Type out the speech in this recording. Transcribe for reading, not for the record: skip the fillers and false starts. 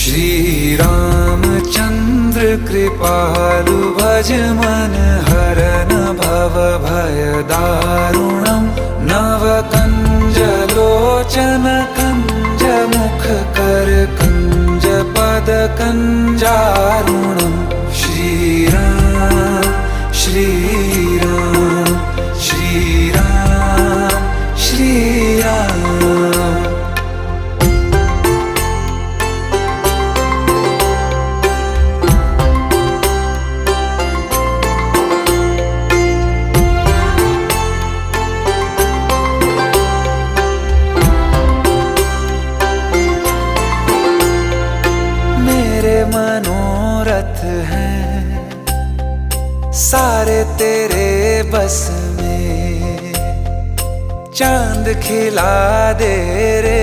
श्री रामचंद्र कृपालु भज मन हरन भव भय दारुणम नव कंज लोचन कंज मुख कर कंज पद कंजारुणम श्री राम श्री राम श्री राम श्री राम। मेरे मनोरथ हैं सारे तेरे बस में, चांद खिला दे रे